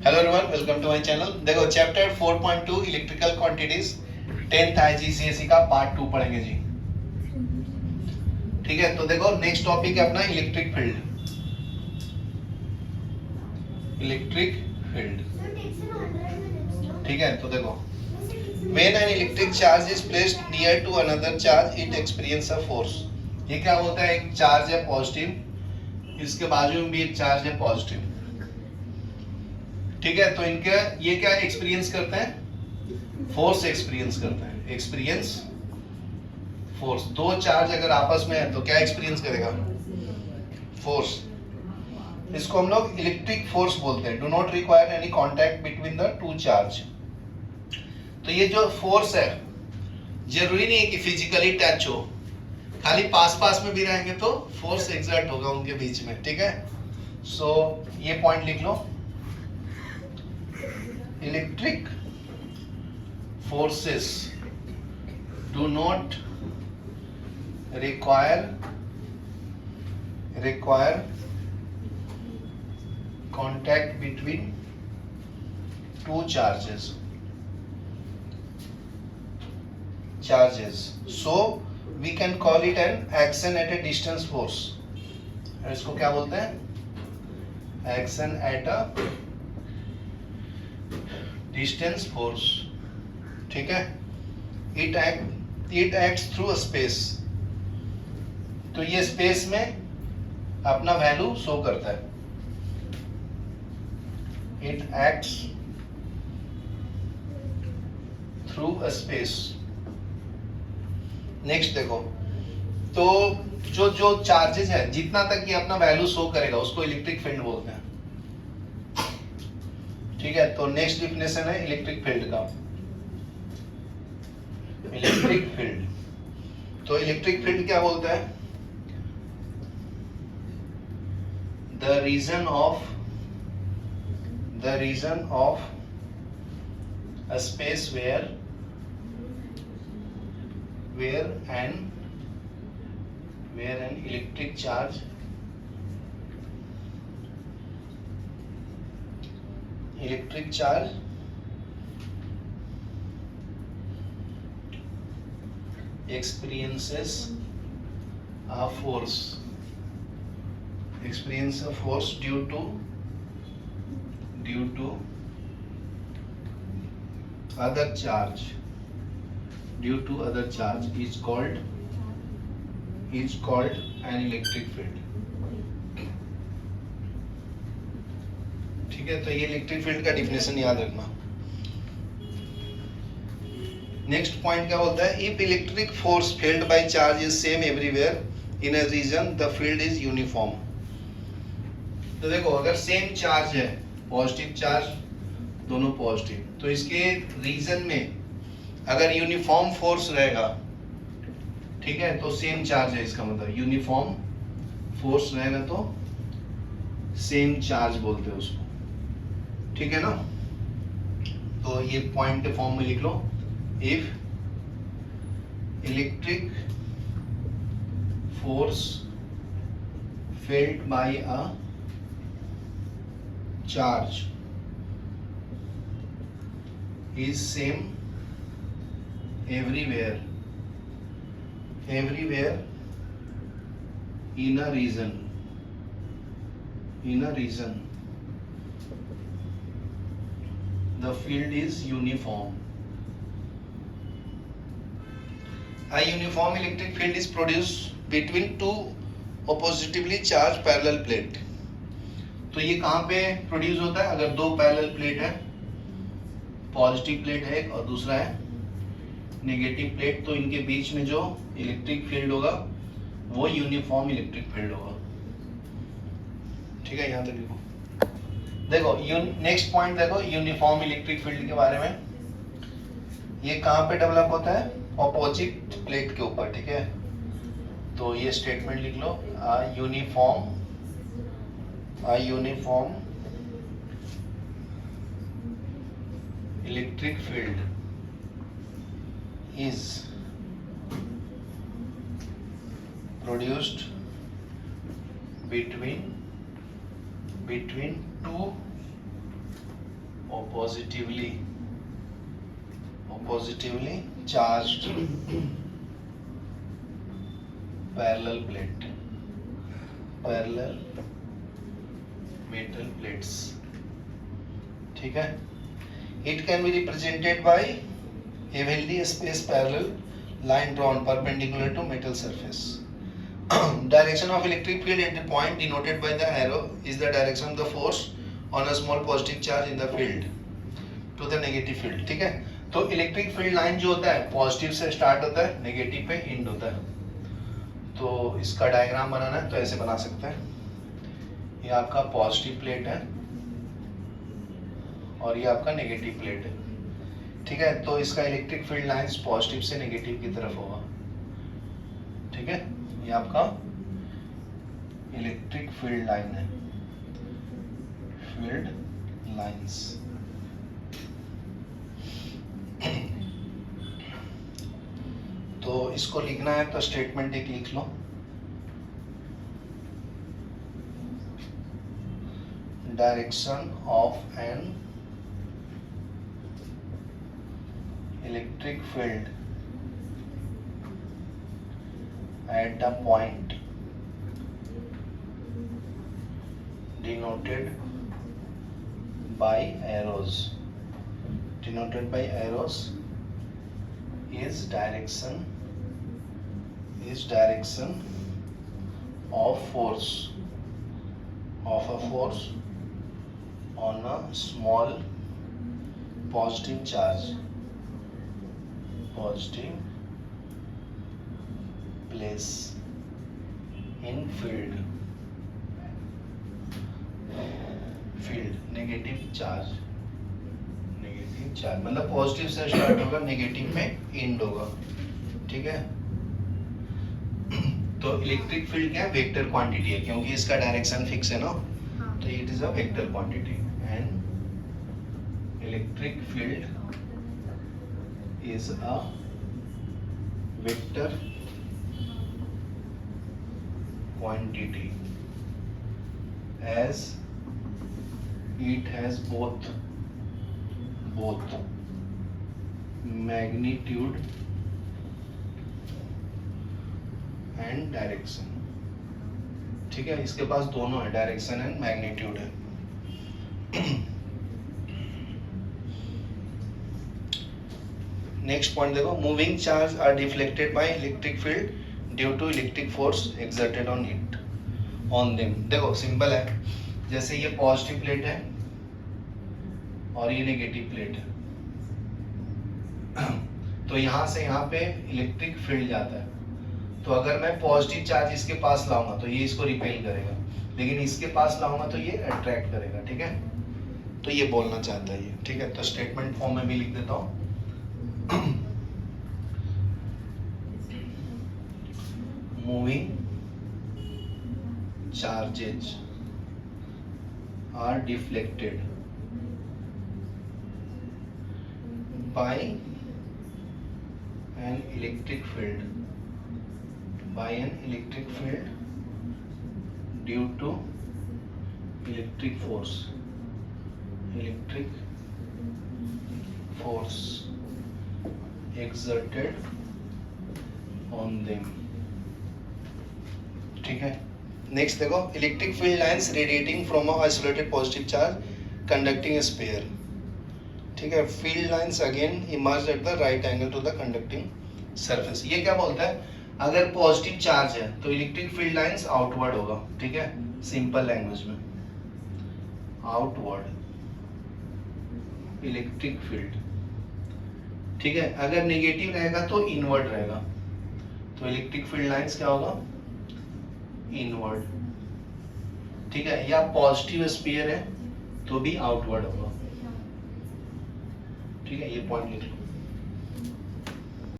Hello everyone, welcome to my channel. देखो chapter 4.2 electrical quantities 10th IGCSE का part 2 पढ़ेंगे जी। ठीक है, तो देखो नेक्स्ट टॉपिक है अपना इलेक्ट्रिक फील्ड। इलेक्ट्रिक फील्ड, ठीक है। तो देखो when an electric charge is placed near to another charge it experience a force. ये क्या होता है, एक चार्ज है पॉजिटिव, इसके बाजू में भी एक चार्ज है पॉजिटिव, ठीक है। तो इनके ये क्या एक्सपीरियंस करते हैं, फोर्स एक्सपीरियंस करते हैं। एक्सपीरियंस फोर्स, दो चार्ज अगर आपस में है तो क्या एक्सपीरियंस करेगा, फोर्स। इसको हम लोग इलेक्ट्रिक फोर्स बोलते हैं। Do not require any contact between the two charge. तो ये जो फोर्स है जरूरी नहीं है कि फिजिकली टच हो, खाली पास पास में भी रहेंगे तो फोर्स एग्जर्ट होगा उनके बीच में, ठीक है। सो ये पॉइंट लिख लो, electric forces do not require contact between two charges, so we can call it an action at a distance force। इसको क्या बोलते हैं, action at a distance force, ठीक है। इट एक्ट्स थ्रू स्पेस, तो ये स्पेस में अपना वैल्यू शो करता है। It acts through space. Next देखो, तो जो जो चार्जेस है जितना तक ये अपना वैल्यू शो करेगा उसको इलेक्ट्रिक फील्ड बोलते हैं, ठीक है। तो नेक्स्ट डिफिनेशन है इलेक्ट्रिक फील्ड का। इलेक्ट्रिक फील्ड, तो इलेक्ट्रिक फील्ड क्या बोलता है, the region of a space where an electric charge experiences a force due to other charge is called an electric field, ठीक है। तो ये इलेक्ट्रिक फील्ड का डिफिनेशन याद रखना। नेक्स्ट पॉइंट क्या बोलता है, if electric force field by charge is same everywhere in a region the field is uniform. तो देखो अगर सेम चार्ज है, पॉजिटिव चार्ज, दोनों पॉजिटिव, तो इसके रीजन में अगर यूनिफॉर्म फोर्स रहेगा, ठीक है, तो सेम चार्ज है, इसका मतलब यूनिफॉर्म फोर्स रहेगा तो सेम चार्ज बोलते हैं उसको, ठीक है ना। तो ये पॉइंट के फॉर्म में लिख लो, if electric force felt by a charge is same everywhere in a region the field is uniform. A uniform electric field is produced between two oppositively charged parallel plate। तो ये कहाँ पे produce होता है, अगर दो पैरेलल प्लेट है, positive plate है और दूसरा है नेगेटिव प्लेट, तो इनके बीच में जो इलेक्ट्रिक फील्ड होगा वो यूनिफॉर्म इलेक्ट्रिक फील्ड होगा, ठीक है। यहाँ तक देखो नेक्स्ट पॉइंट देखो, यूनिफॉर्म इलेक्ट्रिक फील्ड के बारे में। ये कहाँ पे डेवलप होता है, ऑपोजिट प्लेट के ऊपर, ठीक है। तो ये स्टेटमेंट लिख लो, uniform electric field is produced between two oppositively charged parallel metal plates. ठीक है. It can be represented by evenly spaced parallel line drawn perpendicular to metal surface. Direction of electric field at the point denoted by the arrow is the direction of the force on a small positive charge in the field to the negative field. ठीक है. तो electric field line जो होता है positive से start होता है, negative पे एंड होता है. तो इसका डायग्राम बनाना है तो ऐसे बना सकते हैं. ये आपका पॉजिटिव प्लेट है और ये आपका नेगेटिव प्लेट है. ठीक है. तो इसका इलेक्ट्रिक फील्ड लाइंस पॉजिटिव से नेगेटिव की तरफ होगा. ठीक है. ये आपका इलेक्ट्रिक फील्ड लाइन है, फील्ड लाइंस. तो इसको लिखना है तो स्टेटमेंट एक लिख लो. Direction of an electric field at the point denoted by arrows is direction of force of a force on a small positive charge place in field negative charge मतलब positive से स्टार्ट होगा, negative में and होगा. ठीक है. तो electric field क्या है, वेक्टर क्वांटिटी है क्योंकि इसका डायरेक्शन फिक्स है ना. तो it is a vector quantity and electric field is a vector quantity as it has both magnitude and direction. ठीक है. इसके पास दोनों है, डायरेक्शन एंड मैग्नीट्यूड है. नेक्स्ट पॉइंट देखो. Moving charge are deflected by electric field due to electric force exerted on them. देखो simple है. जैसे ये पॉजिटिव प्लेट है और ये नेगेटिव प्लेट है. तो यहाँ से यहाँ पे इलेक्ट्रिक फील्ड जाता है. तो अगर मैं पॉजिटिव चार्ज इसके पास लाऊंगा तो ये इसको रिपेल करेगा, लेकिन इसके पास लाऊंगा तो ये अट्रैक्ट करेगा. ठीक है. तो ये बोलना चाहता है ये. ठीक है. तो स्टेटमेंट फॉर्म में भी लिख देता हूँ. Moving charges are deflected by an electric field due to electric force exerted on them. ठीक है. नेक्स्ट देखो. Electric field lines radiating from a isolated positive charge conducting sphere. ठीक है. Field lines again emerge at the right angle to the conducting surface. ये क्या बोलता है, अगर पॉजिटिव चार्ज है तो इलेक्ट्रिक फील्ड लाइंस आउटवर्ड होगा. ठीक है. सिंपल लैंग्वेज में आउटवर्ड इलेक्ट्रिक फील्ड. ठीक है. अगर नेगेटिव रहेगा तो इनवर्ड रहेगा. तो इलेक्ट्रिक फील्ड लाइंस क्या होगा, इनवर्ड. ठीक है. या पॉजिटिव स्फीयर है तो भी आउटवर्ड होगा. ठीक है. ये पॉइंट लिख लो.